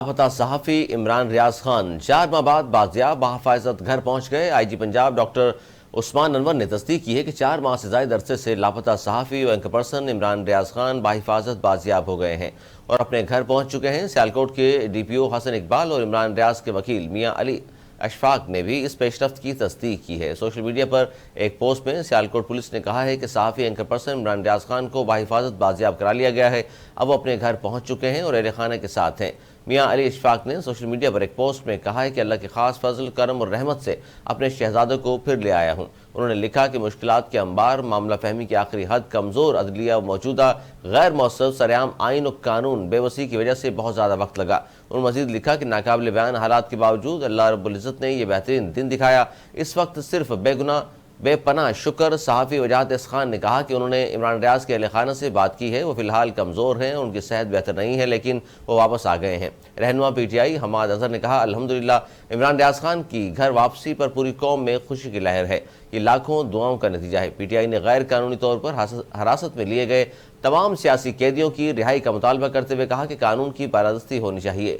لاپتہ صحافی عمران ریاض خان 4 ماہ بعد بازیاب بحفاظت گھر پہنچ گئے۔ آئی جی پنجاب ڈاکٹر عثمان انور نے تصدیق کی ہے کہ 4 ماہ سے زائد عرصے سے لاپتہ صحافی و اینکر پرسن عمران ریاض خان بحفاظت بازیاب ہو گئے ہیں اور اپنے گھر پہنچ چکے ہیں۔ سیالکوٹ کے ڈی پی او حسن اقبال اور عمران ریاض کے وکیل میاں علی اشفاق نے بھی اس پیش رفت کی تصدیق کی ہے۔ سوشل میڈیا پر ایک پوسٹ میں سیالکوٹ پولیس نے کہا ہے کہ صحافی اینکر پرسن عمران ریاض خان کو بحفاظت بازیاب کرا لیا گیا ہے۔ اب وہ اپنے گھر پہنچ چکے ہیں اور اہل خانہ کے ساتھ ہیں۔ میاں علی اشفاق نے سوشل میڈیا پر ایک پوسٹ میں کہا ہے کہ اللہ کے خاص فضل، کرم اور رحمت سے اپنے شہزادوں کو پھر لے آیا ہوں۔ انہوں نے لکھا کہ مشکلات کے انبار، معاملہ فہمی کی آخری حد، کمزور عدلیہ و موجودہ غیر مؤثر سرعام آئین و قانون بے وسعی کی وجہ سے بہت زیادہ وقت لگا۔ انہوں نے مزید لکھا کہ ناقابل بیان حالات کے باوجود اللہ رب العزت نے یہ بہترین دن دکھایا۔ اس وقت صرف بے گناہ بے پناہ شکر۔ صحافی وجاہت اس خان نے کہا کہ انہوں نے عمران ریاض کے اہل خانہ سے بات کی ہے، وہ فی الحال کمزور ہیں، ان کی صحت بہتر نہیں ہے، لیکن وہ واپس آ گئے ہیں۔ رہنما P T I Hammad Azhar نے کہا الحمدللہ عمران ریاض خان کی گھر واپسی پر پوری قوم میں خوشی کی لہر ہے، یہ لاکھوں دعاؤں کا نتیجہ ہے۔ پی ٹی آئی نے غیر قانونی طور پر حراست میں لیے گئے تمام سیاسی قیدیوں کی رہائی کا مطالبہ کرتے ہوئے کہا کہ قانون کی بالادستی ہونی چاہیے۔